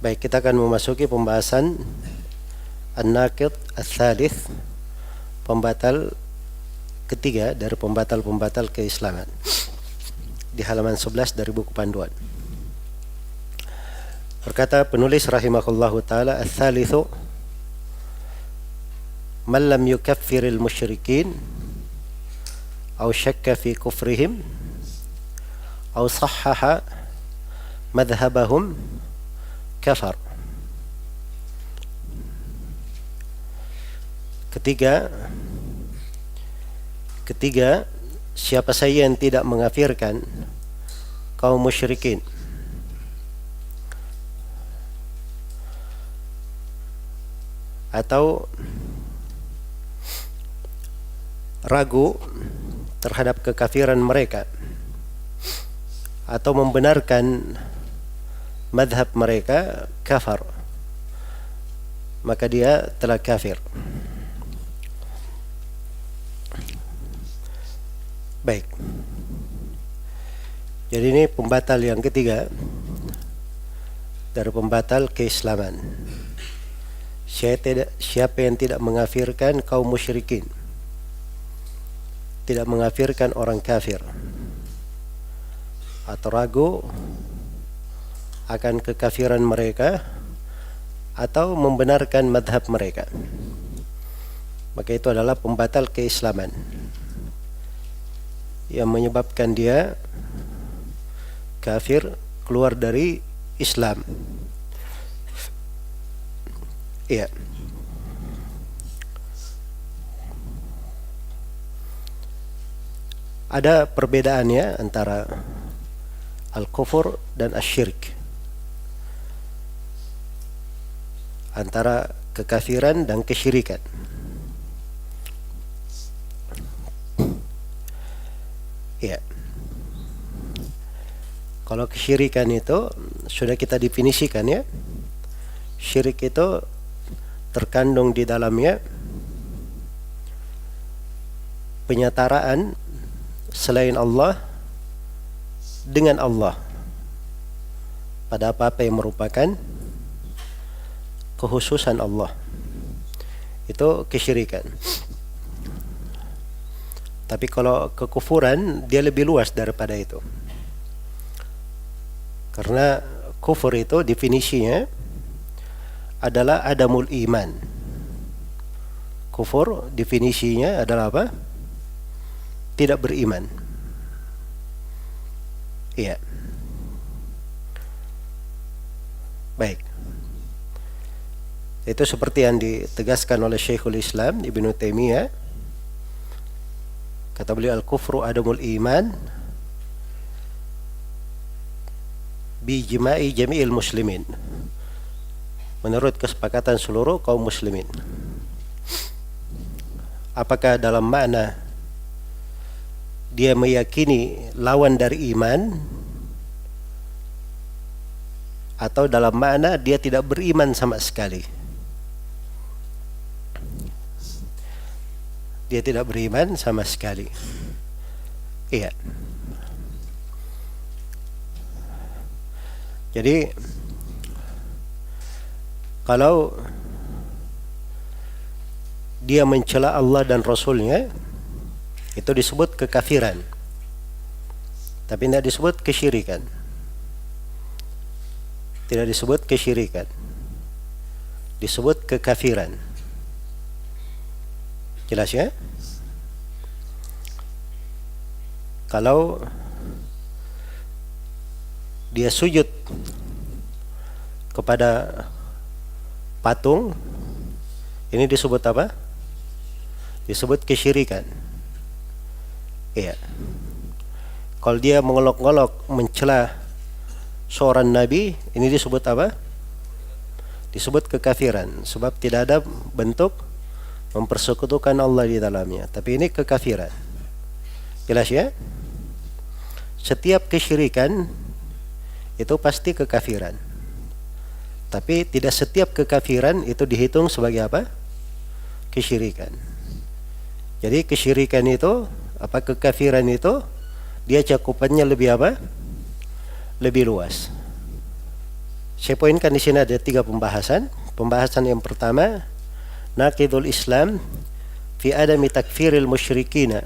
Baik, kita akan memasuki pembahasan An-Naqid Ats-Tsalits, pembatal ketiga dari pembatal-pembatal keislaman, di halaman 11 dari buku panduan. Berkata penulis rahimahullahu taala, "Ats-tsalitsu man lam yukaffiril musyrikin aw syakka fi kufrihim aw sahhaha madhhabahum kafar." Ketiga, siapa saja yang tidak mengafirkan kaum musyrikin atau ragu terhadap kekafiran mereka atau membenarkan madhab mereka, kafar, maka dia telah kafir. Baik, jadi ini pembatal yang ketiga dari pembatal keislaman. Siapa yang tidak mengafirkan kaum musyrikin, tidak mengafirkan orang kafir, atau ragu akan kekafiran mereka atau membenarkan madhab mereka, maka itu adalah pembatal keislaman yang menyebabkan dia kafir, keluar dari Islam. Iya. Ada perbedaannya antara al-kufur dan asy-syirk, antara kekafiran dan kesyirikan. Ya. Kalau kesyirikan itu sudah kita definisikan ya. Syirik itu terkandung di dalamnya penyetaraan selain Allah dengan Allah pada apa-apa yang merupakan kekhususan Allah. Itu kesyirikan. Tapi kalau kekufuran, dia lebih luas daripada itu. Karena kufur itu definisinya adalah adamul iman. Kufur definisinya adalah apa? Tidak beriman. Iya. Baik. Itu seperti yang ditegaskan oleh Syekhul Islam Ibnu Taimiyah. Kata beliau, al-kufru adamul iman bi ijma'i jami'il muslimin, menurut kesepakatan seluruh kaum muslimin. Apakah dalam makna dia meyakini lawan dari iman, atau dalam makna dia tidak beriman sama sekali? Dia tidak beriman sama sekali. Iya. Jadi kalau dia mencela Allah dan Rasulnya, itu disebut kekafiran, tapi tidak disebut kesyirikan. Tidak disebut kesyirikan, disebut kekafiran. Jelas ya? Kalau dia sujud kepada patung, ini disebut apa? Disebut kesyirikan. Iya. Kalau dia mengolok-olok, mencela seorang nabi, ini disebut apa? Disebut kekafiran, sebab tidak ada bentuk mempersekutukan Allah di dalamnya, tapi ini kekafiran. Jelas ya? Setiap kesyirikan itu pasti kekafiran, tapi tidak setiap kekafiran itu dihitung sebagai apa? Kesyirikan. Jadi kesyirikan itu, kekafiran itu, dia cakupannya lebih apa? Lebih luas. Saya poinkan di sini ada 3 pembahasan. Pembahasan yang pertama, naqidul Islam fi adami takfiril musyrikina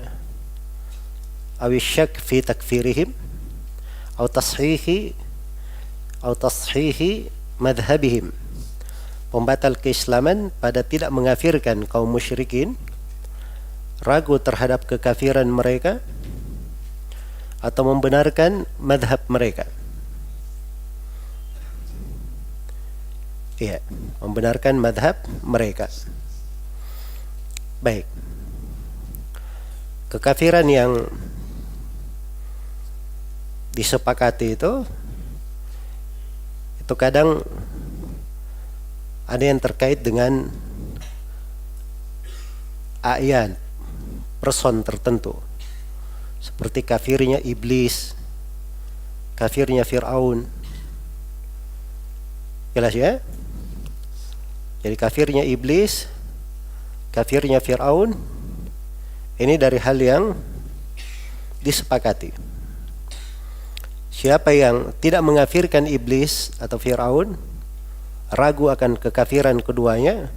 aw syak fi takfirihim aw tashihi madhhabihim. Pembatal keislaman pada tidak mengafirkan kaum musyrikin, ragu terhadap kekafiran mereka, atau membenarkan madhab mereka. Iya, membenarkan madhab mereka. Baik. Kekafiran yang disepakati itu kadang ada yang terkait dengan a'yan, person tertentu. Seperti kafirnya iblis, kafirnya Fir'aun. Jelas ya? Jadi kafirnya iblis, kafirnya Fir'aun, ini dari hal yang disepakati. Siapa yang tidak mengafirkan iblis atau Fir'aun, ragu akan kekafiran keduanya,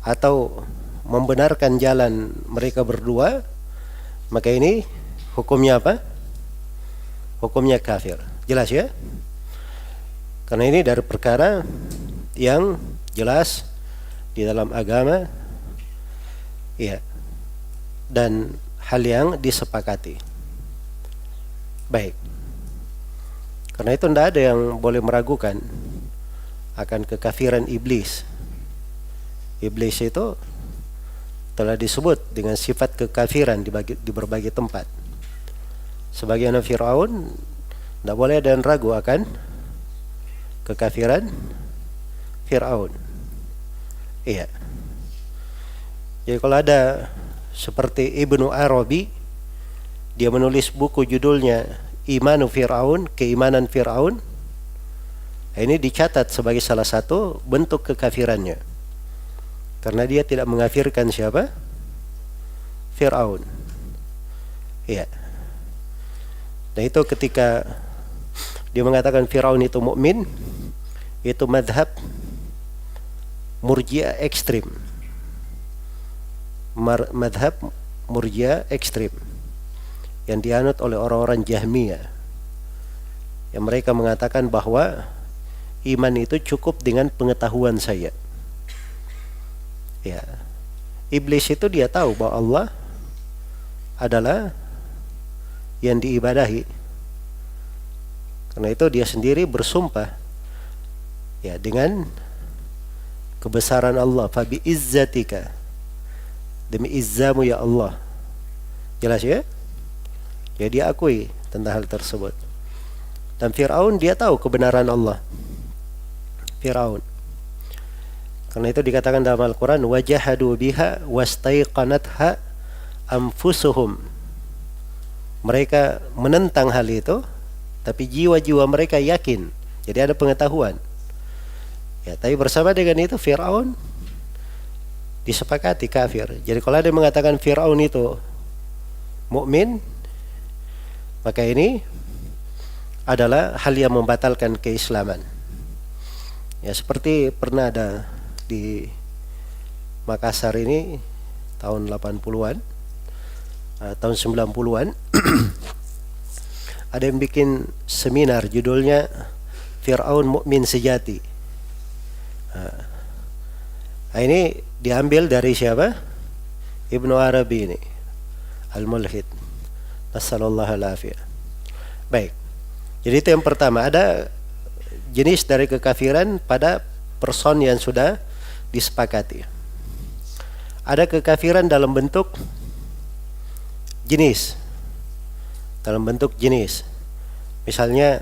atau membenarkan jalan mereka berdua, maka ini hukumnya apa? Hukumnya kafir. Jelas ya? Karena ini dari perkara yang jelas di dalam agama, ya, dan hal yang disepakati. Baik. Karena itu tidak ada yang boleh meragukan akan kekafiran iblis. Iblis itu telah disebut dengan sifat kekafiran di berbagai tempat. Sebagian Fir'aun, tidak boleh ada yang ragu akan kekafiran Fir'aun. Iya. Jadi kalau ada seperti Ibnu Arabi, dia menulis buku judulnya Imanu Fir'aun, keimanan Fir'aun, ini dicatat sebagai salah satu bentuk kekafirannya. Karena dia tidak mengafirkan siapa? Fir'aun. Iya. Nah itu ketika dia mengatakan Fir'aun itu mukmin, itu madhab Murji'ah ekstrim. Madhab Murji'ah ekstrim yang dianut oleh orang-orang Jahmiyah, yang mereka mengatakan bahwa iman itu cukup dengan pengetahuan saya. Ya, iblis itu dia tahu bahwa Allah adalah yang diibadahi. Karena itu dia sendiri bersumpah, ya, dengan kebesaran Allah, fa bi izzatika, demi izzamu ya Allah. Jelas ya? Jadi dia akui tentang hal tersebut. Dan Fir'aun dia tahu kebenaran Allah. Fir'aun. Karena itu dikatakan dalam Al-Quran, wajahadu biha wastaiqanatha anfusuhum. Mereka menentang hal itu, tapi jiwa-jiwa mereka yakin. Jadi ada pengetahuan. Ya, tapi bersama dengan itu Fir'aun disepakati kafir. Jadi kalau ada yang mengatakan Fir'aun itu mukmin, maka ini adalah hal yang membatalkan keislaman. Ya, seperti pernah ada di Makassar ini tahun 80-an, tahun 90-an ada yang bikin seminar judulnya Fir'aun Mukmin Sejati. Nah, ini diambil dari siapa? Ibnu Arabi ini, Al-Mulhid. Nasallallahu alaihi. Baik. Jadi itu yang pertama, ada jenis dari kekafiran pada person yang sudah disepakati. Ada kekafiran dalam bentuk jenis. Dalam bentuk jenis. Misalnya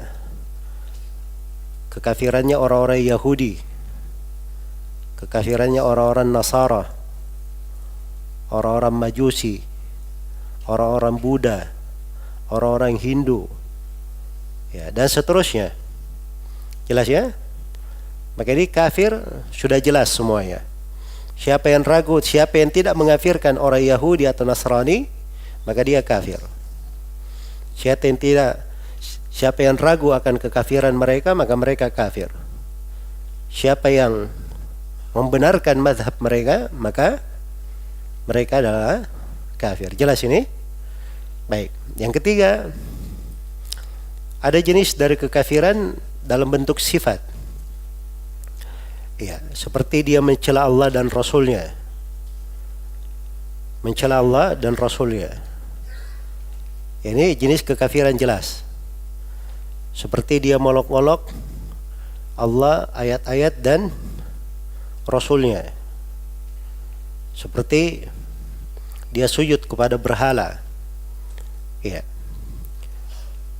kekafirannya orang-orang Yahudi, kekafirannya orang-orang Nasara, orang-orang Majusi, orang-orang Buddha, orang-orang Hindu, ya, dan seterusnya. Jelas ya? Maka ini kafir sudah jelas semuanya. Siapa yang ragu, siapa yang tidak mengafirkan orang Yahudi atau Nasrani, maka dia kafir. Siapa yang tidak Siapa yang ragu akan kekafiran mereka, maka mereka kafir. Siapa yang membenarkan mazhab mereka, maka mereka adalah kafir. Jelas ini? Baik. Yang ketiga, ada jenis dari kekafiran dalam bentuk sifat. Ya, seperti dia mencela Allah dan Rasulnya. Mencela Allah dan Rasulnya. Ini jenis kekafiran jelas. Seperti dia molok-molok Allah, ayat-ayat dan Rasulnya. Seperti dia sujud kepada berhala. Ya.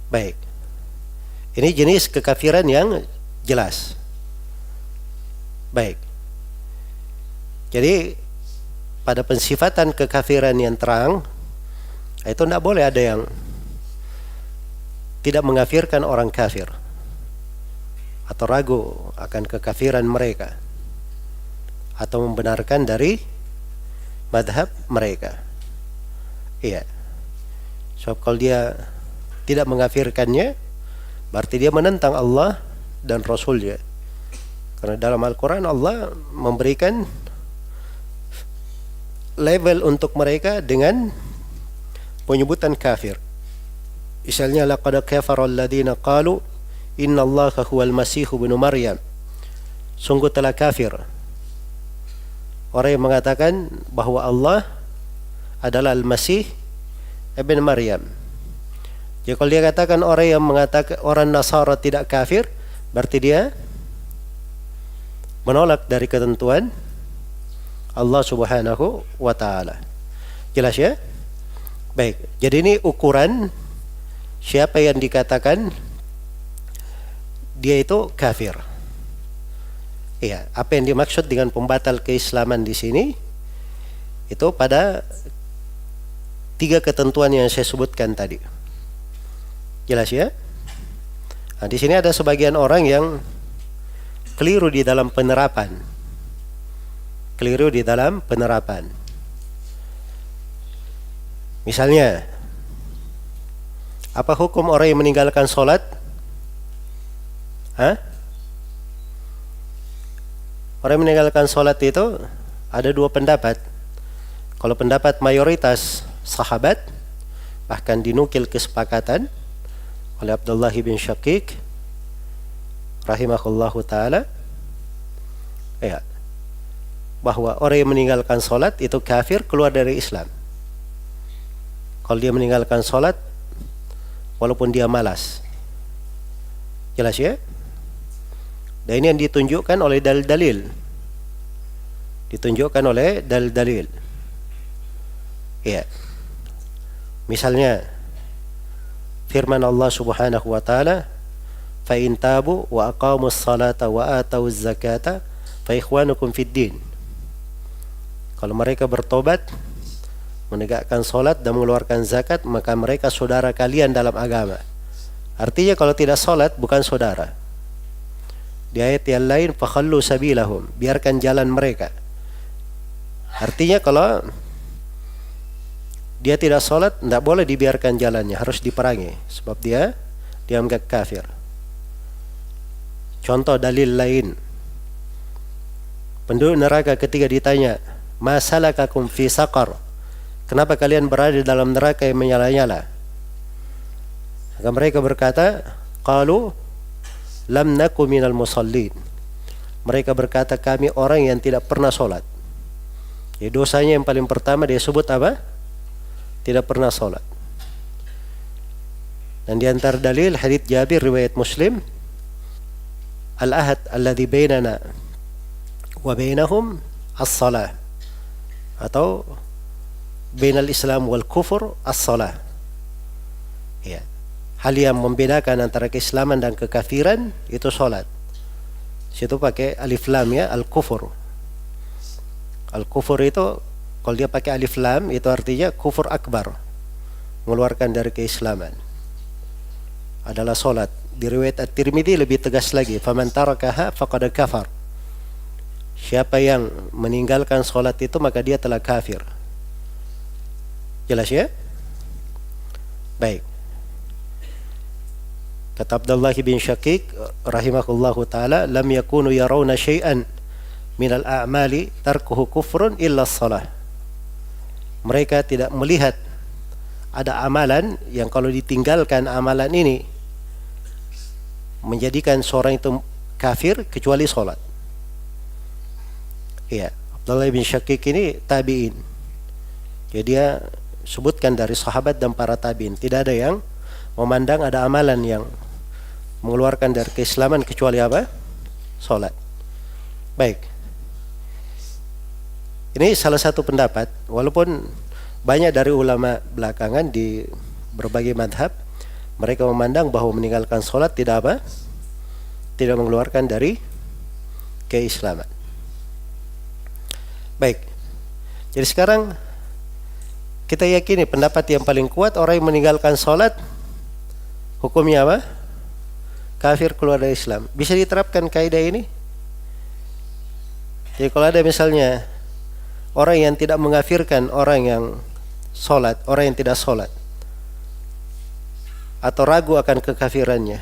Baik. Ini jenis kekafiran yang jelas. Baik. Jadi pada pensifatan kekafiran yang terang, itu tidak boleh ada yang tidak mengkafirkan orang kafir atau ragu akan kekafiran mereka atau membenarkan dari madhab mereka. Iya. So kalau dia tidak mengkafirkannya, berarti dia menentang Allah dan Rasulnya. Karena dalam Al-Quran Allah memberikan level untuk mereka dengan penyebutan kafir. Misalnya laqad kafara alladziina qalu innallaha huwal masih ibnu Maryam. Sungguh telah kafir orang yang mengatakan bahwa Allah adalah Al-Masih ibn Maryam. Jadi kalau dia katakan orang yang mengatakan orang Nasara tidak kafir, berarti dia menolak dari ketentuan Allah Subhanahu wa taala. Jelas ya? Baik. Jadi ini ukuran siapa yang dikatakan dia itu kafir. Iya, apa yang dimaksud dengan pembatal keislaman di sini itu pada 3 ketentuan yang saya sebutkan tadi. Jelas ya? Nah, di sini ada sebagian orang yang keliru di dalam penerapan. Keliru di dalam penerapan. Misalnya, apa hukum orang yang meninggalkan sholat? Orang yang meninggalkan sholat itu ada 2 pendapat. Kalau pendapat mayoritas sahabat, bahkan dinukil kesepakatan oleh Abdullah bin Syaqiq rahimahullahu ta'ala, ya, bahwa orang yang meninggalkan sholat itu kafir, keluar dari Islam. Kalau dia meninggalkan sholat walaupun dia malas. Jelas ya? Dan ini yang ditunjukkan oleh dalil-dalil. Ditunjukkan oleh dalil-dalil. Ya. Misalnya firman Allah Subhanahu wa taala, "Fa in tabu wa aqamus salata wa atawuz zakata fa ikhwanukum fid din." Kalau mereka bertobat, menegakkan salat dan mengeluarkan zakat, maka mereka saudara kalian dalam agama. Artinya kalau tidak salat bukan saudara. Di ayat yang lain, fakhallu sabilahum, biarkan jalan mereka. Artinya kalau dia tidak salat, tidak boleh dibiarkan jalannya, harus diperangi, sebab dia dianggap kafir. Contoh dalil lain, penduduk neraka ketika ditanya, ma salakakum fi saqar, kenapa kalian berada di dalam neraka yang menyala-nyala? Maka mereka berkata, qalu lam naku minal musallin. Mereka berkata, kami orang yang tidak pernah sholat. Jadi dosanya yang paling pertama dia sebut apa? Tidak pernah sholat. Dan di antara dalil hadits Jabir riwayat Muslim, al-ahad alladhi bainana wa bainahum as-salah, atau bainal Islam wal kufur as-salah. Ya. Hal yang membedakan antara keislaman dan kekafiran itu sholat. Situ pakai alif lam ya, al-kufur. Al-kufur itu kalau dia pakai alif lam itu artinya kufur akbar, mengeluarkan dari keislaman. Adalah sholat. Di riwayat At-Tirmidzi lebih tegas lagi, faman tarakaha faqad kafar. Siapa yang meninggalkan sholat itu maka dia telah kafir. Jelas ya? Baik. Kata Abdullah bin Syaqiq rahimahullahu taala, lam yakunu yarawna syai'an minal a'mali tarkuhu kufrun illa shalah. Mereka tidak melihat ada amalan yang kalau ditinggalkan amalan ini menjadikan seorang itu kafir kecuali salat. Iya, Abdullah bin Syaqiq ini tabi'in. Jadi dia sebutkan dari sahabat dan para tabi'in, tidak ada yang memandang ada amalan yang mengeluarkan dari keislaman kecuali apa? Salat. Baik. Ini salah satu pendapat, walaupun banyak dari ulama belakangan di berbagai madhab mereka memandang bahwa meninggalkan salat tidak apa? Tidak mengeluarkan dari keislaman. Baik. Jadi sekarang kita yakini pendapat yang paling kuat, orang yang meninggalkan salat hukumnya apa? Kafir, keluar dari Islam. Bisa diterapkan kaidah ini? Jadi kalau ada misalnya orang yang tidak mengkafirkan orang yang salat, orang yang tidak salat, atau ragu akan kekafirannya,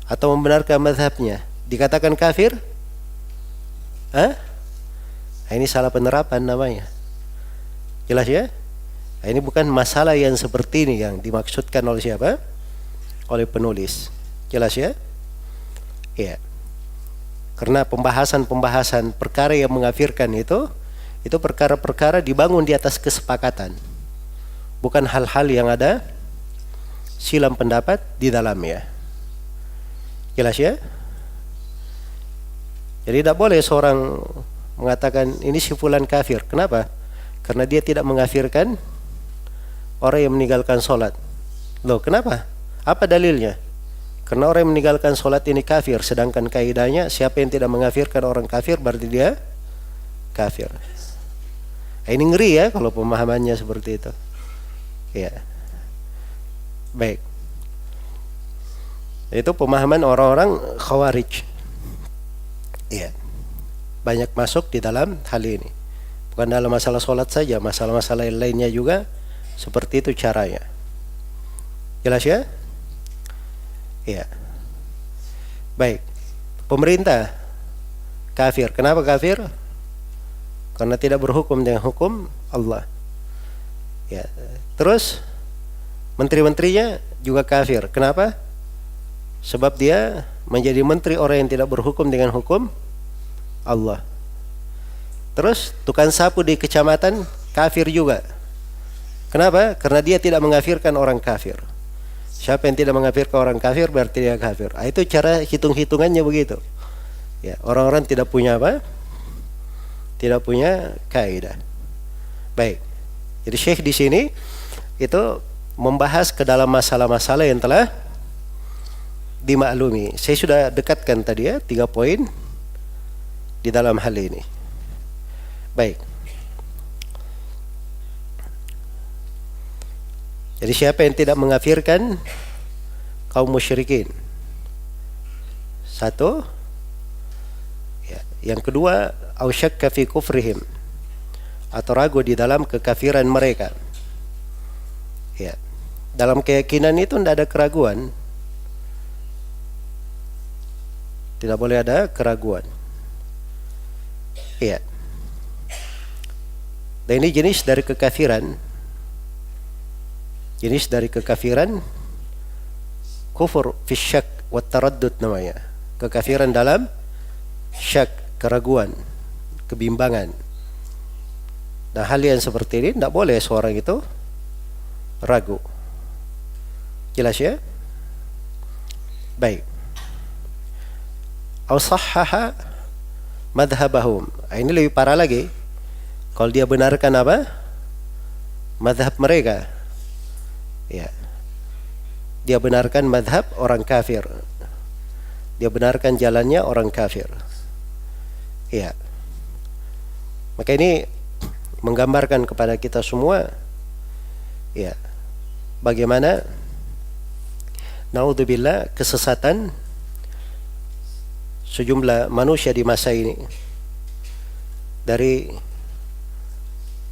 atau membenarkan mazhabnya, dikatakan kafir? Hah? Nah, ini salah penerapan namanya. Jelas ya? Nah, ini bukan masalah yang seperti ini yang dimaksudkan oleh siapa? Oleh penulis. Jelas ya? Iya. Karena pembahasan-pembahasan perkara yang mengkafirkan itu perkara-perkara dibangun di atas kesepakatan. Bukan hal-hal yang ada silam pendapat di dalamnya. Jelas ya? Jadi tidak boleh seorang mengatakan ini si fulan kafir. Kenapa? Karena dia tidak mengkafirkan orang yang meninggalkan sholat. Loh, kenapa? Apa dalilnya? Karena orang yang meninggalkan sholat ini kafir, sedangkan kaidahnya siapa yang tidak mengkafirkan orang kafir berarti dia kafir. Nah, ini ngeri ya kalau pemahamannya seperti itu. Ya. Baik. Itu pemahaman orang-orang Khawarij. Iya. Banyak masuk di dalam hal ini. Bukan dalam masalah sholat saja, masalah-masalah lainnya juga seperti itu caranya. Jelas ya? Iya. Baik. Pemerintah kafir. Kenapa kafir? Karena tidak berhukum dengan hukum Allah. Ya. Terus menteri-menterinya juga kafir. Kenapa? Sebab dia menjadi menteri orang yang tidak berhukum dengan hukum Allah. Terus tukang sapu di kecamatan kafir juga. Kenapa? Karena dia tidak mengkafirkan orang kafir. Siapa yang tidak mengkafirkan orang kafir berarti dia kafir. Itu cara hitung-hitungannya begitu. Ya, orang-orang tidak punya apa? Tidak punya kaidah. Baik. Jadi Syekh di sini itu membahas ke dalam masalah-masalah yang telah dimaklumi. Saya sudah dekatkan tadi ya 3 poin di dalam hal ini. Baik. Jadi siapa yang tidak mengkafirkan kaum musyrikin? Satu. Ya. Yang kedua, au syakka fi kufrihim, atau ragu di dalam kekafiran mereka. Ya. Dalam keyakinan itu tidak ada keraguan. Tidak boleh ada keraguan. Iya. Dan ini jenis dari kekafiran. Jenis dari kekafiran kufur fi syak wa taraddud namanya. Kekafiran dalam syak, keraguan, kebimbangan. Nah, hal yang seperti ini tidak boleh seorang itu ragu. Jelas ya? Baik. Aw sahhaha madhhabahum. Ini lebih parah lagi. Kalau dia benarkan apa? Madhab mereka. Ya. Dia benarkan madhab orang kafir. Dia benarkan jalannya orang kafir. Ya. Maka ini menggambarkan kepada kita semua, ya, bagaimana naudzubillah kesesatan sejumlah manusia di masa ini, dari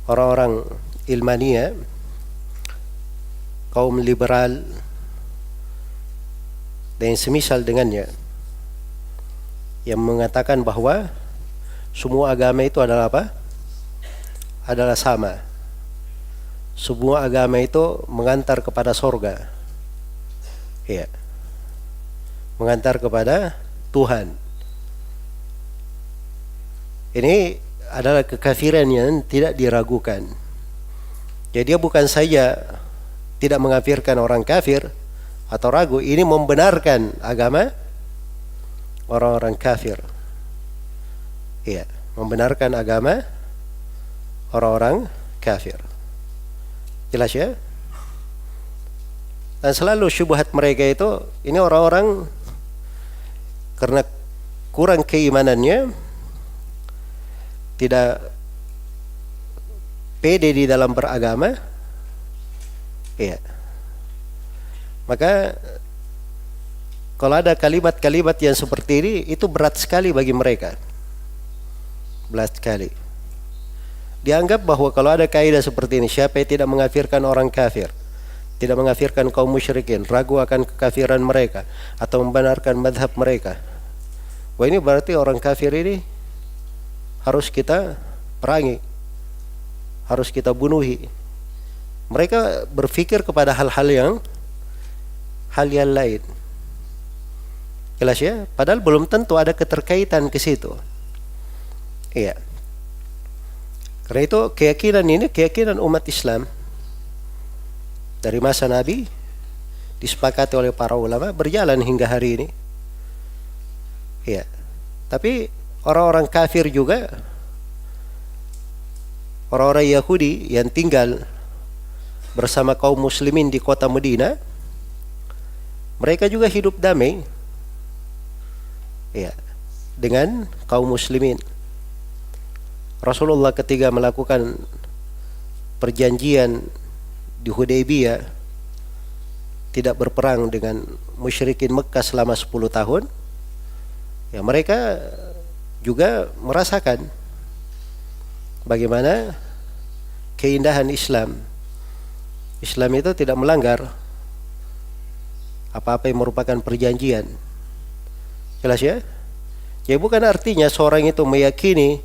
orang-orang ilmania, kaum liberal, dan yang semisal dengannya, yang mengatakan bahwa semua agama itu adalah apa? Adalah sama. Semua agama itu mengantar kepada surga. Ya. Mengantar kepada Tuhan. Ini adalah kekafiran yang tidak diragukan. Jadi dia bukan saja tidak mengkafirkan orang kafir atau ragu, ini membenarkan agama orang-orang kafir. Iya, membenarkan agama orang-orang kafir. Jelas ya? Dan selalu syubhat mereka itu, ini orang-orang karena kurang keimanannya, tidak pede di dalam beragama, iya. Maka kalau ada kalimat-kalimat yang seperti ini, itu berat sekali bagi mereka. Berat sekali. Dianggap bahwa kalau ada kaidah seperti ini, siapa yang tidak mengkafirkan orang kafir, tidak mengkafirkan kaum musyrikin, ragu akan kekafiran mereka atau membenarkan madhab mereka, wah ini berarti orang kafir ini harus kita perangi, harus kita bunuhi. Mereka berpikir kepada hal-hal yang lain. Jelas ya? Padahal belum tentu ada keterkaitan ke situ. Iya. Karena itu keyakinan ini keyakinan umat Islam dari masa Nabi, disepakati oleh para ulama, berjalan hingga hari ini. Iya. Tapi orang-orang kafir juga, orang-orang Yahudi yang tinggal bersama kaum muslimin di kota Madinah, mereka juga hidup damai, ya, dengan kaum muslimin. Rasulullah ketika melakukan perjanjian di Hudaybiyah, tidak berperang dengan musyrikin Mekah selama 10 tahun, ya mereka juga merasakan bagaimana keindahan Islam. Islam itu tidak melanggar apa-apa yang merupakan perjanjian. Jelas ya? Jadi bukan artinya seorang itu meyakini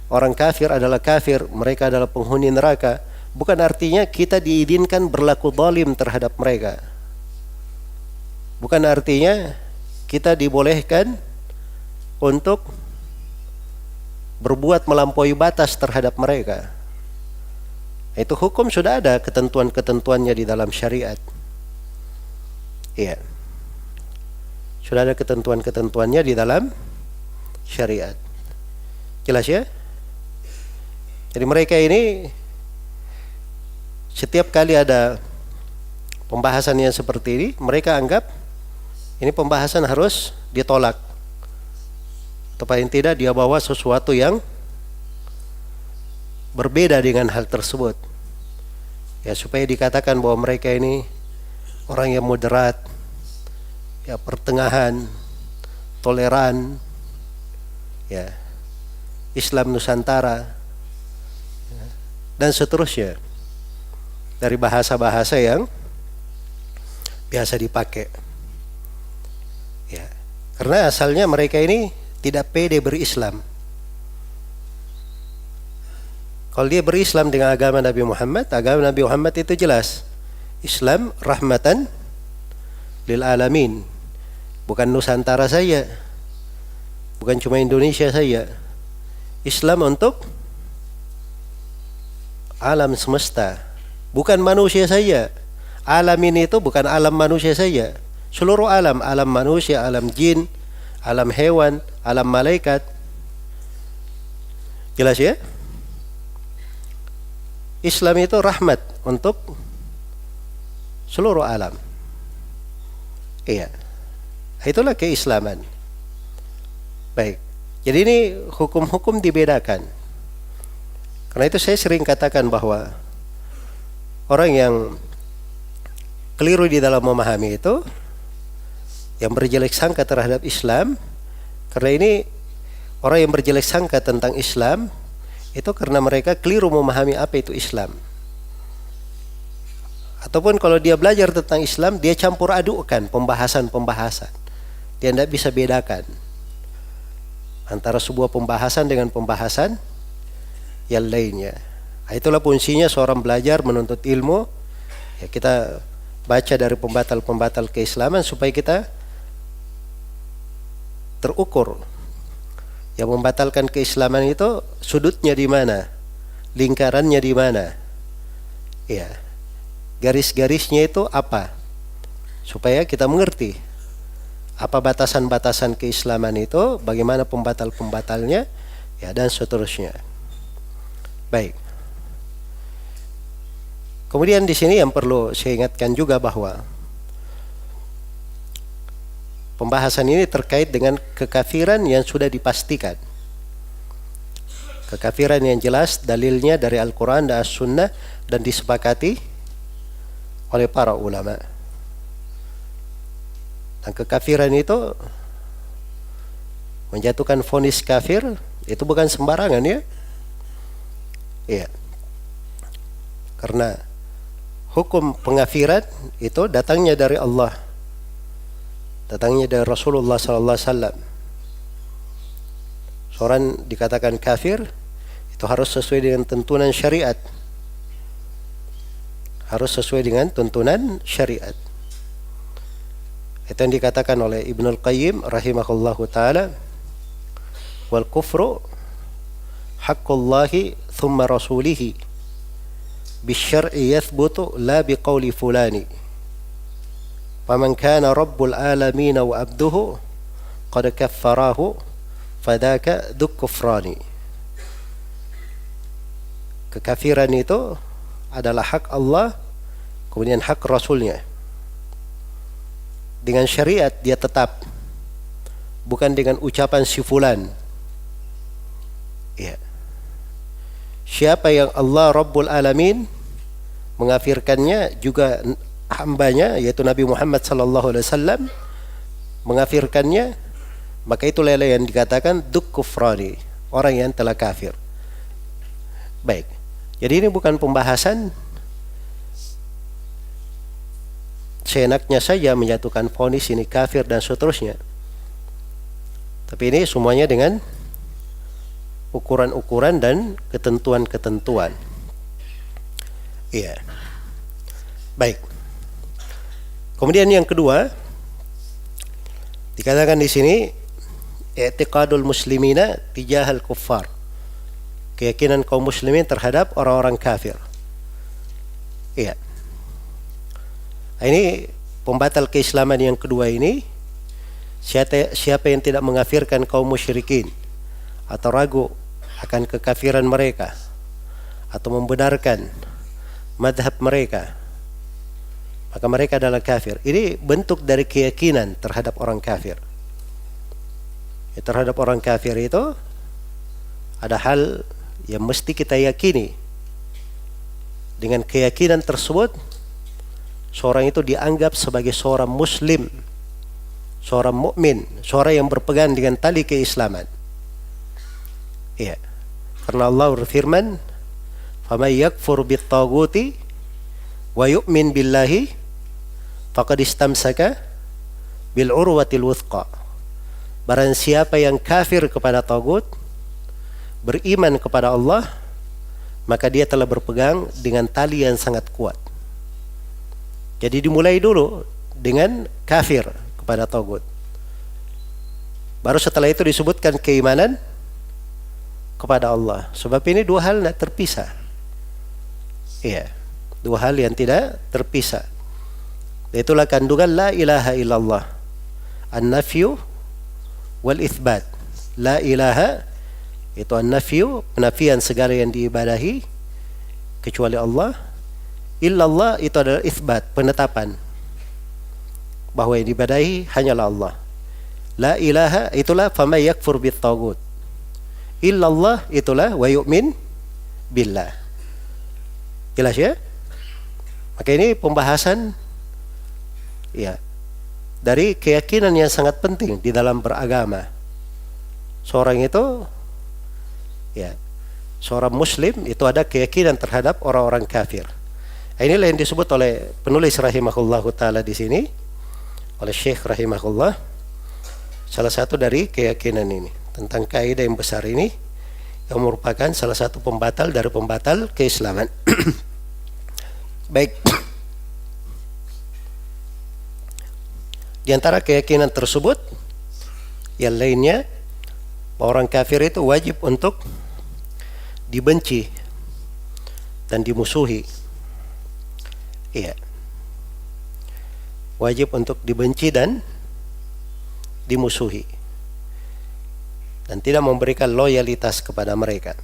orang kafir adalah kafir, mereka adalah penghuni neraka. Bukan artinya kita diizinkan berlaku zalim terhadap mereka. Bukan artinya kita dibolehkan untuk berbuat melampaui batas terhadap mereka. Itu hukum sudah ada ketentuan-ketentuannya di dalam syariat. Iya. Sudah ada ketentuan-ketentuannya di dalam syariat. Jelas ya? Jadi mereka ini setiap kali ada pembahasan yang seperti ini, mereka anggap ini pembahasan harus ditolak. Atau paling tidak dia bawa sesuatu yang berbeda dengan hal tersebut. Ya, supaya dikatakan bahwa mereka ini orang yang moderat, ya, pertengahan, toleran, ya, Islam Nusantara, ya, dan seterusnya. Dari bahasa-bahasa yang biasa dipakai. Ya, karena asalnya mereka ini tidak pede berislam. Kalau dia berislam dengan agama Nabi Muhammad itu jelas. Islam rahmatan lil alamin. Bukan Nusantara saja. Bukan cuma Indonesia saja. Islam untuk alam semesta. Bukan manusia saja. Alam ini itu bukan alam manusia saja. Seluruh alam, alam manusia, alam jin, alam hewan, alam malaikat. Jelas ya? Islam itu rahmat untuk seluruh alam. Iya. Itulah keislaman. Baik. Jadi ini hukum-hukum dibedakan. Karena itu saya sering katakan bahwa orang yang keliru di dalam memahami itu, yang berjelek sangka terhadap Islam, karena ini orang yang berjelek sangka tentang Islam itu karena mereka keliru memahami apa itu Islam. Ataupun kalau dia belajar tentang Islam, dia campur adukkan pembahasan-pembahasan. Dia tidak bisa bedakan antara sebuah pembahasan dengan pembahasan yang lainnya. Itulah fungsinya seorang belajar menuntut ilmu. Ya, kita baca dari pembatal-pembatal keislaman supaya kita terukur. Yang membatalkan keislaman itu sudutnya di mana, lingkarannya di mana, ya, garis-garisnya itu apa, supaya kita mengerti apa batasan-batasan keislaman itu, bagaimana pembatal-pembatalnya, ya, dan seterusnya. Baik. Kemudian di sini yang perlu saya ingatkan juga bahwa pembahasan ini terkait dengan kekafiran yang sudah dipastikan. Kekafiran yang jelas dalilnya dari Al-Quran dan As-Sunnah dan disepakati oleh para ulama. Dan kekafiran itu menjatuhkan vonis kafir itu bukan sembarangan, ya. Iya. Karena hukum pengafiran itu datangnya dari Allah. Datangnya dari Rasulullah sallallahu alaihi wasallam. Seorang dikatakan kafir itu harus sesuai dengan tuntunan syariat. Harus sesuai dengan tuntunan syariat. Itu yang dikatakan oleh Ibnul Qayyim rahimahullahu taala, wal kufru haqqullahi thumma rasulihi bisyar'i yathbutu la biqauli fulani. Faman kana rabbul alamin wa abduhu qad kaffarahu fadaka dzuk kufrani. Kekafiran itu adalah hak Allah, kemudian hak Rasulnya. Dengan syariat dia tetap, bukan dengan ucapan si fulan. Ya. Siapa yang Allah Rabbul Alamin mengafirkannya, juga hambanya yaitu Nabi Muhammad sallallahu alaihi wasallam mengafirkannya, maka itulah yang dikatakan dzuk kufrani, orang yang telah kafir. Baik. Jadi ini bukan pembahasan seenaknya saja menyatukan vonis ini kafir dan seterusnya. Tapi ini semuanya dengan ukuran-ukuran dan ketentuan-ketentuan. Iya. Baik. Kemudian yang kedua dikatakan di sini i'tiqadul muslimina tijahal kuffar. Keyakinan kaum muslimin terhadap orang-orang kafir. Iya. Ini pembatal keislaman yang kedua ini, siapa yang tidak mengafirkan kaum musyrikin atau ragu akan kekafiran mereka atau membenarkan madhab mereka, maka mereka adalah kafir. Ini bentuk dari keyakinan terhadap orang kafir. Ya, terhadap orang kafir itu ada hal yang mesti kita yakini. Dengan keyakinan tersebut, seorang itu dianggap sebagai seorang muslim, seorang mukmin, seorang yang berpegang dengan tali keislaman. Ya. Karena Allah berfirman, "Faman yakfur bit-taghuti wa yu'min billahi faqad istamsaka bil urwatil wuthqa." Barang siapa yang kafir kepada tagut, beriman kepada Allah, maka dia telah berpegang dengan tali yang sangat kuat. Jadi dimulai dulu dengan kafir kepada tagut. Baru setelah itu disebutkan keimanan kepada Allah. Sebab ini dua hal tidak terpisah. Iya, dua hal yang tidak terpisah. Itulah kandungan la ilaha illallah, an-nafyu wal itsbat. La ilaha itu an-nafyu, penafian segala yang diibadahi kecuali Allah. Illallah itu adalah itsbat, penetapan bahwa yang diibadahi hanyalah Allah. La ilaha itulah faman yakfur bit-taghut. Illallah itulah wa yu'min billah. Jelas ya? Maka ini pembahasan ya dari keyakinan yang sangat penting di dalam beragama. Seorang itu ya, seorang muslim itu ada keyakinan terhadap orang-orang kafir. Inilah yang disebut oleh penulis rahimahullah taala di sini, oleh Syekh rahimahullah, salah satu dari keyakinan ini tentang kaidah yang besar ini yang merupakan salah satu pembatal dari pembatal keislaman. Baik. Di antara keyakinan tersebut yang lainnya, orang kafir itu wajib untuk dibenci dan dimusuhi. Iya. Wajib untuk dibenci dan dimusuhi. Dan tidak memberikan loyalitas kepada mereka.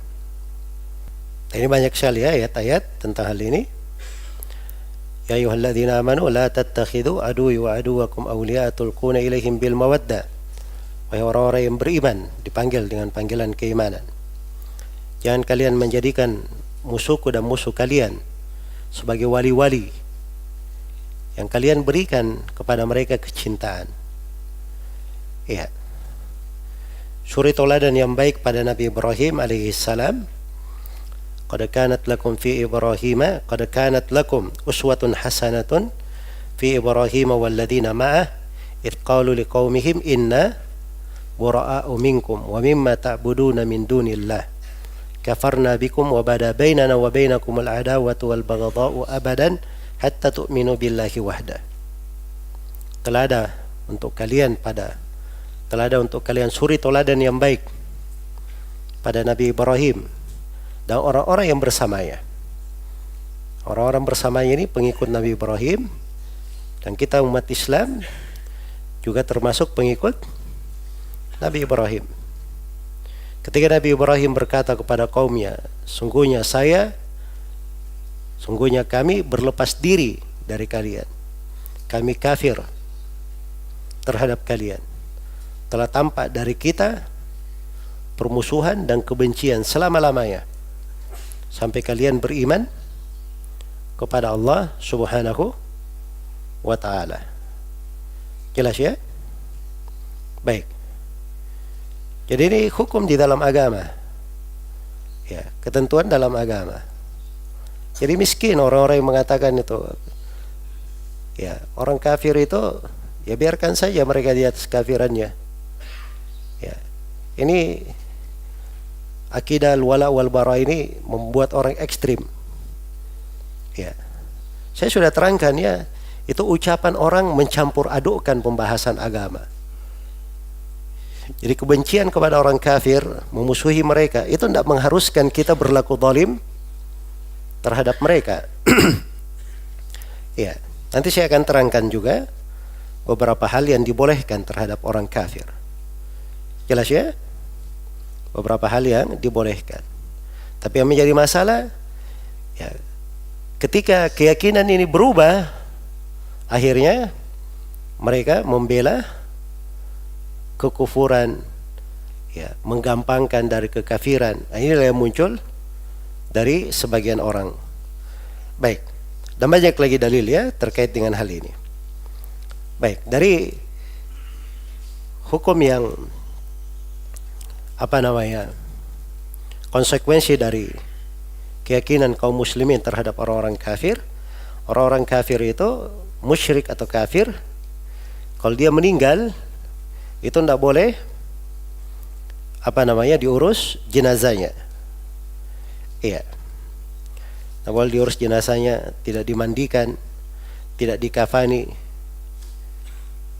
Ini banyak sekali ayat-ayat tentang hal ini. Ya ayyuhalladzina amanu la tattakhidhu aduwwi wa aduwwakum awliya'a tulquna ilaihim bil mawaddah. Wahai orang-orang yang beriman, dipanggil dengan panggilan keimanan. Jangan kalian menjadikan musuhku dan musuh kalian sebagai wali-wali yang kalian berikan kepada mereka kecintaan. Iya. Suri teladan yang baik pada Nabi Ibrahim alaihissalam. Qad kanat lakum uswatun hasanatun fi Ibrahim walladzina ma'ah id qalu liqaumihim inna bura'a'u minkum wa mimma ta'buduna min dunillah kafarna bikum wa bada bainana wa bainakum al-adawatu wal baghdha'u abadan hatta tu'minu billahi wahda. Telah ada untuk kalian suri teladan yang baik pada Nabi Ibrahim dan orang-orang yang bersamanya. Orang-orang bersamanya ini pengikut Nabi Ibrahim, dan kita umat Islam juga termasuk pengikut Nabi Ibrahim. Ketika Nabi Ibrahim berkata kepada kaumnya, sungguhnya kami berlepas diri dari kalian. Kami kafir terhadap kalian. Telah tampak dari kita permusuhan dan kebencian selama-lamanya sampai kalian beriman kepada Allah Subhanahu wa ta'ala. Jelas ya? Baik. Jadi ini hukum di dalam agama. Ya, ketentuan dalam agama. Jadi miskin orang-orang yang mengatakan itu. Ya, orang kafir itu ya biarkan saja mereka di atas kafirannya. Ya. Ini akidah al-wala wal bara ini membuat orang ekstrim. Ya. Saya sudah terangkan ya, itu ucapan orang mencampur adukkan pembahasan agama. Jadi kebencian kepada orang kafir, memusuhi mereka, itu tidak mengharuskan kita berlaku zalim terhadap mereka. Ya, nanti saya akan terangkan juga beberapa hal yang dibolehkan terhadap orang kafir. Jelas ya? Beberapa hal yang dibolehkan. Tapi yang menjadi masalah, ya, ketika keyakinan ini berubah, akhirnya mereka membela kekufuran, ya, menggampangkan dari kekafiran. Nah, inilah yang muncul dari sebagian orang. Baik, dan banyak lagi dalil ya terkait dengan hal ini. Baik, dari hukum yang konsekuensi dari keyakinan kaum muslimin terhadap orang-orang kafir. Orang-orang kafir itu musyrik atau kafir, kalau dia meninggal itu tidak boleh diurus jenazahnya. Iya, tidak boleh diurus jenazahnya, tidak dimandikan, tidak dikafani,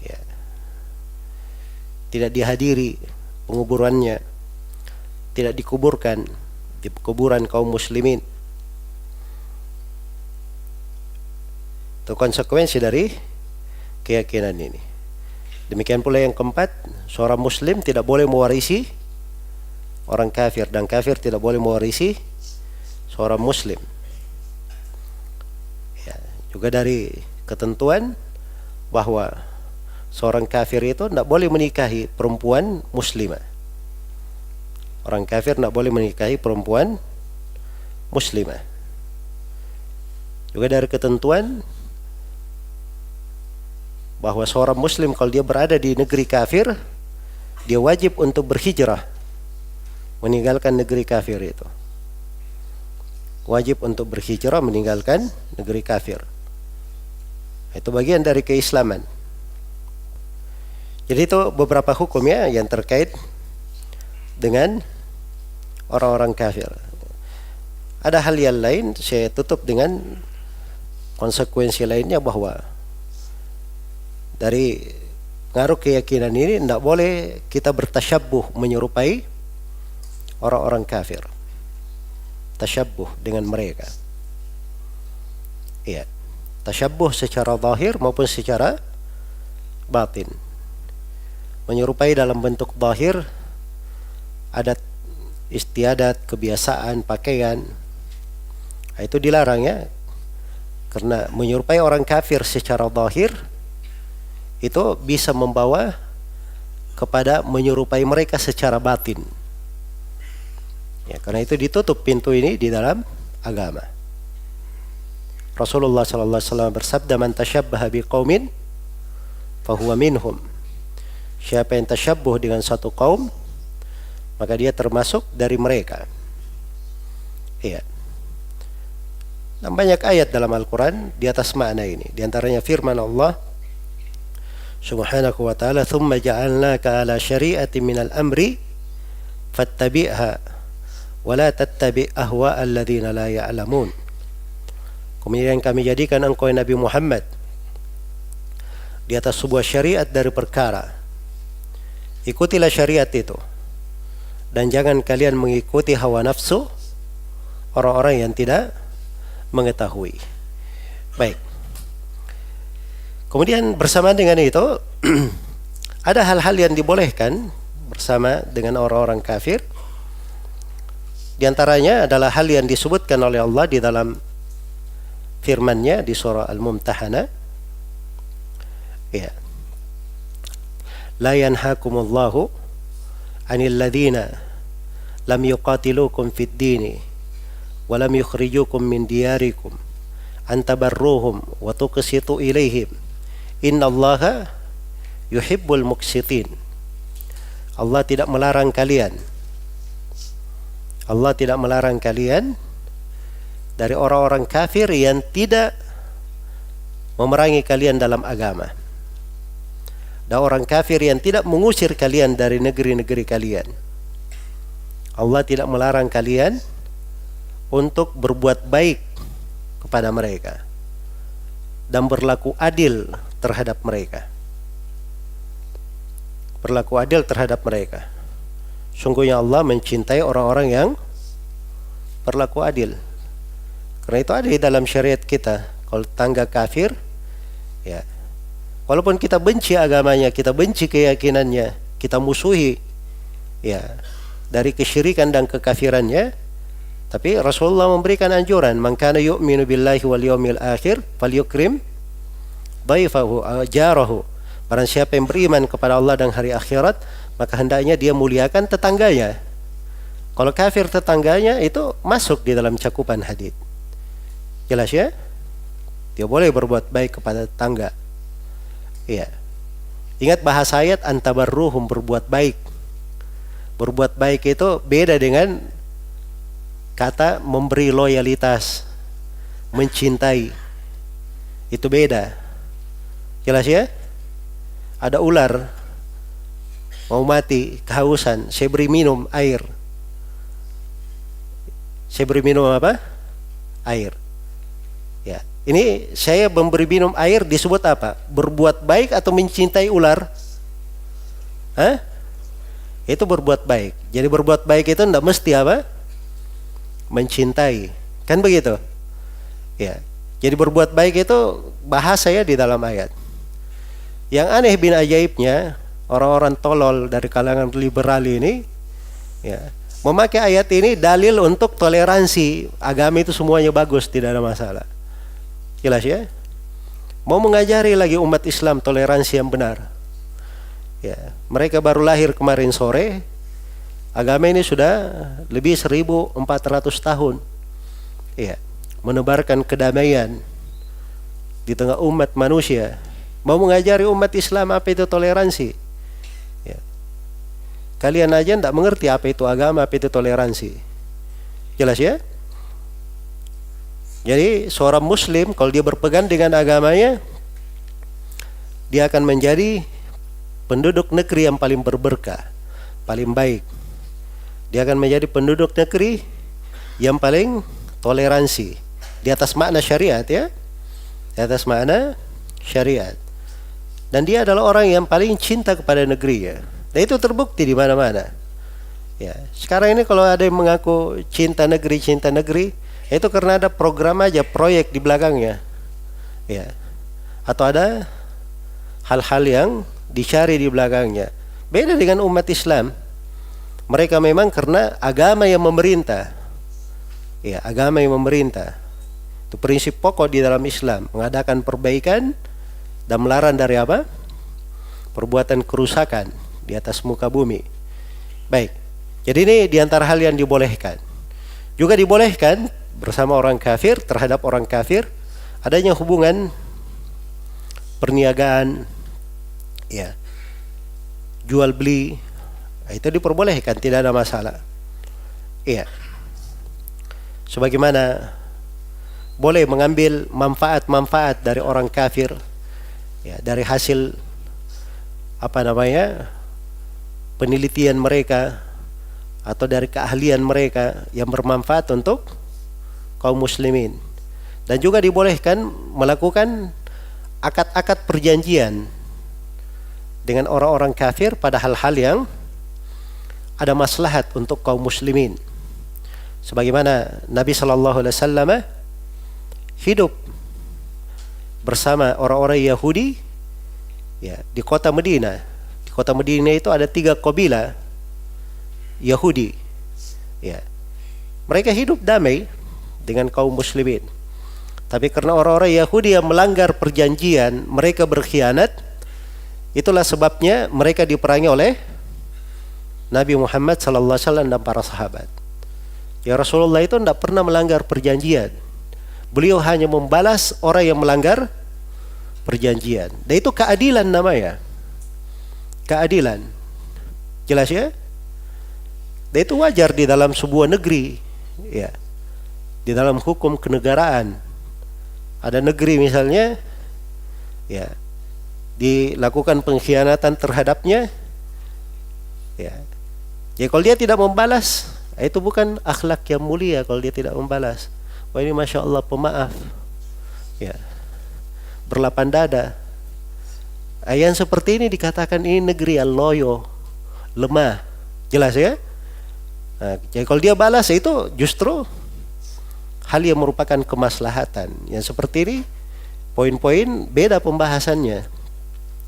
ya, tidak dihadiri penguburannya, tidak dikuburkan di kuburan kaum muslimin. Itu konsekuensi dari keyakinan ini. Demikian pula yang keempat, seorang muslim tidak boleh mewarisi orang kafir, dan kafir tidak boleh mewarisi seorang muslim. Ya, juga dari ketentuan bahwa seorang kafir itu tidak boleh menikahi perempuan muslimah. Orang kafir tidak boleh menikahi perempuan muslimah. Juga dari ketentuan bahwa seorang muslim kalau dia berada di negeri kafir, dia wajib untuk berhijrah, meninggalkan negeri kafir itu. wajib untuk berhijrah meninggalkan negeri kafir. Itu bagian dari keislaman. Jadi itu beberapa hukum ya yang terkait dengan orang-orang kafir. Ada hal yang lain saya tutup dengan konsekuensi lainnya, bahwa dari pengaruh keyakinan ini tidak boleh kita bertasyabbuh menyerupai orang-orang kafir. Tasyabbuh dengan mereka. Iya. Tasyabbuh secara zahir maupun secara batin. Menyerupai dalam bentuk zahir, adat istiadat, kebiasaan, pakaian, itu dilarang ya. Karena menyerupai orang kafir secara zahir itu bisa membawa kepada menyerupai mereka secara batin. Ya, karena itu ditutup pintu ini di dalam agama. Rasulullah sallallahu alaihi wasallam bersabda, "Man tashabbaha biqaumin fahuwa minhum." Siapa yang tasyabbuh dengan satu kaum, maka dia termasuk dari mereka. Iya. Dan banyak ayat dalam Al-Quran di atas makna ini. Di antaranya firman Allah Subhanahu wa ta'ala, "Thumma ja'alnaka ala syari'atin minal amri fattabi'ha wa la tattabi' ahwa alladhina la ya'lamun." Kemudian kami jadikan engkau Nabi Muhammad di atas sebuah syariat dari perkara. Ikutilah syariat itu, dan jangan kalian mengikuti hawa nafsu orang-orang yang tidak mengetahui. Baik. Kemudian bersamaan dengan itu ada hal-hal yang dibolehkan bersama dengan orang-orang kafir. Di antaranya adalah hal yang disebutkan oleh Allah di dalam firman-Nya di surah Al-Mumtahanah. Ya. La yanhakumullahu 'anil ladzina lam yuqatilukum fid dini wa lam yukhrijukum min diyarikum an tabarruhum wa tuqsitu ilaihim innallaha yuhibbul muqsitin. Allah tidak melarang kalian dari orang-orang kafir yang tidak memerangi kalian dalam agama, dan orang kafir yang tidak mengusir kalian dari negeri-negeri kalian. Allah tidak melarang kalian untuk berbuat baik kepada mereka dan berlaku adil terhadap mereka. Berlaku adil terhadap mereka. Sungguhnya Allah mencintai orang-orang yang berlaku adil. Karena itu ada di dalam syariat kita. Kalau tetangga kafir, ya, walaupun kita benci agamanya, kita benci keyakinannya, kita musuhi ya dari kesyirikan dan kekafirannya, tapi Rasulullah memberikan anjuran, "Man kana yu'minu billahi wal yawmil akhir falyukrim dhaifahu jarahu." Barang siapa yang beriman kepada Allah dan hari akhirat, maka hendaknya dia muliakan tetangganya. Kalau kafir tetangganya itu masuk di dalam cakupan hadis. Jelas ya? Dia boleh berbuat baik kepada tetangga. Iya. Ingat bahasa ayat, antabarruhum, berbuat baik. Berbuat baik itu beda dengan kata memberi loyalitas, mencintai. Itu beda. Jelas ya? Ada ular mau mati, kehausan, saya beri minum air. Saya beri minum apa? Air. Ya, ini saya memberi minum air disebut apa? Berbuat baik atau mencintai ular? Hah? Itu berbuat baik. Jadi berbuat baik itu tidak mesti apa? Mencintai. Kan begitu? Ya. Jadi berbuat baik itu bahasa ya di dalam ayat. Yang aneh bin ajaibnya, orang-orang tolol dari kalangan liberal ini ya, memakai ayat ini dalil untuk toleransi. Agama itu semuanya bagus, tidak ada masalah. Jelas ya? Mau mengajari lagi umat Islam toleransi yang benar. Ya, mereka baru lahir kemarin sore. Agama ini sudah lebih 1400 tahun. Ya, menebarkan kedamaian di tengah umat manusia. Mau mengajari umat Islam apa itu toleransi. Ya. Kalian aja tidak mengerti apa itu agama, apa itu toleransi. Jelas ya? Jadi seorang muslim kalau dia berpegang dengan agamanya, dia akan menjadi penduduk negeri yang paling berberkah, paling baik. Dia akan menjadi penduduk negeri yang paling toleransi di atas makna syariat, ya. Di atas makna syariat. Dan dia adalah orang yang paling cinta kepada negerinya. Dan itu terbukti di mana-mana. Ya, sekarang ini kalau ada yang mengaku cinta negeri, itu karena ada program aja, proyek di belakangnya. Ya. Atau ada hal-hal yang dicari di belakangnya. Beda dengan umat Islam. Mereka memang karena agama yang memerintah. Ya, agama yang memerintah. Itu prinsip pokok di dalam Islam, mengadakan perbaikan dan melarang dari apa? Perbuatan kerusakan di atas muka bumi. Baik. Jadi ini di antara hal yang dibolehkan. Juga dibolehkan bersama orang kafir, terhadap orang kafir, adanya hubungan perniagaan, ya, jual beli, itu diperbolehkan, tidak ada masalah. Iya. Sebagaimana boleh mengambil manfaat-manfaat dari orang kafir, ya, dari hasil penelitian mereka atau dari keahlian mereka yang bermanfaat untuk kaum muslimin. Dan juga dibolehkan melakukan akad-akad perjanjian dengan orang-orang kafir pada hal-hal yang ada maslahat untuk kaum muslimin. Sebagaimana Nabi sallallahu alaihi wasallam hidup bersama orang-orang Yahudi, ya, di kota Madinah. Di kota Madinah itu ada 3 kabilah Yahudi. Ya. Mereka hidup damai dengan kaum muslimin. Tapi karena orang-orang Yahudi yang melanggar perjanjian, mereka berkhianat, itulah sebabnya mereka diperangi oleh Nabi Muhammad sallallahu alaihi wasallam dan para sahabat. Ya, Rasulullah itu tidak pernah melanggar perjanjian. Beliau hanya membalas orang yang melanggar perjanjian. Dan itu keadilan namanya. Keadilan. Jelas ya? Dan itu wajar di dalam sebuah negeri, ya. Di dalam hukum kenegaraan. Ada negeri misalnya, ya, dilakukan pengkhianatan terhadapnya, ya. Jadi kalau dia tidak membalas, itu bukan akhlak yang mulia kalau dia tidak membalas. Wah, ini Masya Allah pemaaf, ya, berlapang dada. Yang seperti ini dikatakan ini negeri yang loyo, lemah. Jelas ya? Nah, jadi kalau dia balas, itu justru hal yang merupakan kemaslahatan. Yang seperti ini, poin-poin beda pembahasannya.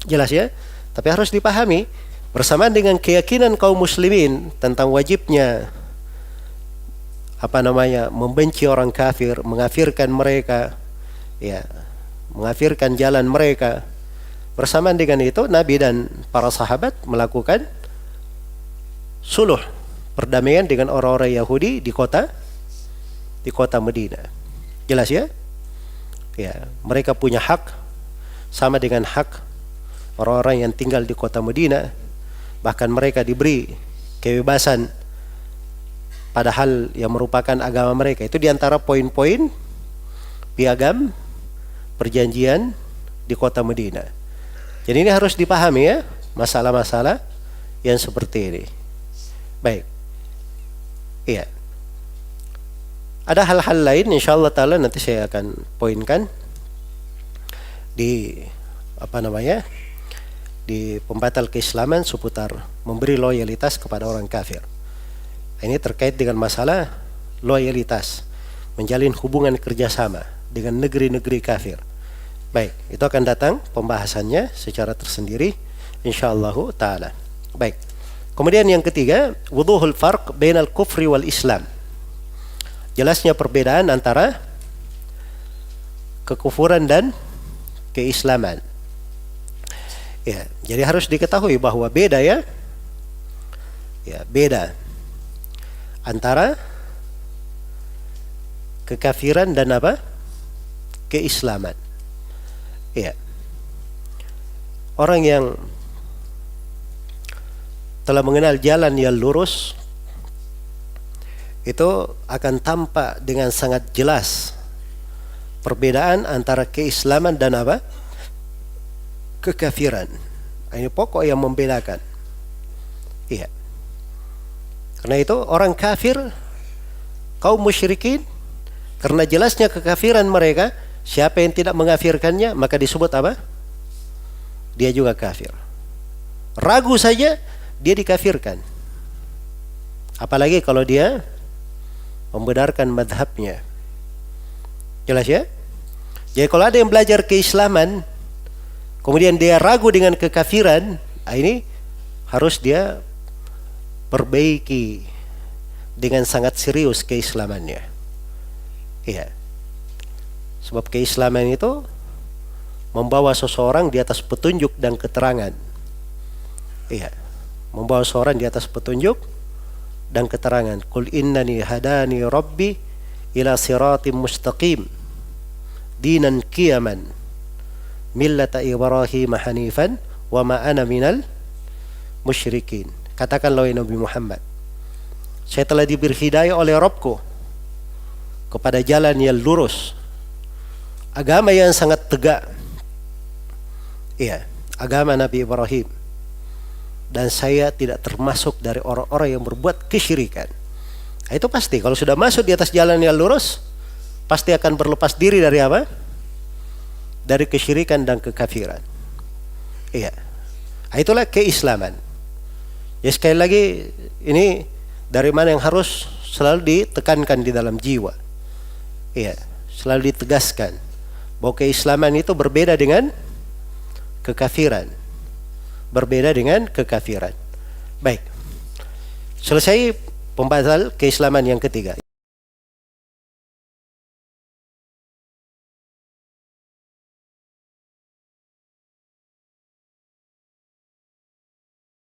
Jelas ya? Tapi harus dipahami bersamaan dengan keyakinan kaum muslimin tentang wajibnya membenci orang kafir, mengafirkan mereka, ya, mengafirkan jalan mereka. Bersamaan dengan itu Nabi dan para sahabat melakukan suluh, perdamaian dengan orang-orang Yahudi di kota Madinah. Jelas ya? Ya, mereka punya hak sama dengan hak orang-orang yang tinggal di kota Madinah. Bahkan mereka diberi kebebasan pada hal yang merupakan agama mereka. Itu diantara poin-poin piagam perjanjian di kota Madinah. Jadi ini harus dipahami ya, masalah-masalah yang seperti ini. Baik. Iya. Ada hal-hal lain insyaallah taala nanti saya akan poinkan di di pembatal keislaman seputar memberi loyalitas kepada orang kafir. Ini terkait dengan masalah loyalitas, menjalin hubungan kerjasama dengan negeri-negeri kafir. Baik, itu akan datang pembahasannya secara tersendiri insyaallah taala. Baik. Kemudian yang ketiga, wuduhul farq bainal kufri wal Islam. Jelasnya perbedaan antara kekufuran dan keislaman. Ya, jadi harus diketahui bahwa beda ya. Ya, beda antara kekafiran dan keislaman. Ya. Orang yang telah mengenal jalan yang lurus itu akan tampak dengan sangat jelas perbedaan antara keislaman dan apa? Kekafiran. Ini pokok yang membedakan. Iya. Karena itu orang kafir, kaum musyrikin, karena jelasnya kekafiran mereka, siapa yang tidak mengkafirkannya maka disebut apa? Dia juga kafir. Ragu saja dia dikafirkan. Apalagi kalau dia membenarkan madhabnya. Jelas ya? Jadi kalau ada yang belajar keislaman, kemudian dia ragu dengan kekafiran, ini harus dia perbaiki dengan sangat serius keislamannya. Iya. Sebab keislaman itu membawa seseorang di atas petunjuk dan keterangan. Iya. Membawa seseorang di atas petunjuk dan keterangan. Qul innani hadani rabbi ila siratim mustaqim dinan qiyaman millata Ibrahim hanifan wa ma ana minal musyrikin. Katakanlah wahai Nabi Muhammad, saya telah diberi hidayah oleh Rabbku kepada jalan yang lurus, agama yang sangat tegak. Iya, agama Nabi Ibrahim. Dan saya tidak termasuk dari orang-orang yang berbuat kesyirikan. Nah, itu pasti kalau sudah masuk di atas jalan yang lurus, pasti akan berlepas diri dari apa? Dari kesyirikan dan kekafiran. Iya. Nah, itulah keislaman. Ya sekali lagi, ini dari mana yang harus selalu ditekankan di dalam jiwa. Iya, selalu ditegaskan bahwa keislaman itu berbeda dengan kekafiran. Berbeda dengan kekafiran. Baik. Selesai pembahasan keislaman yang ketiga.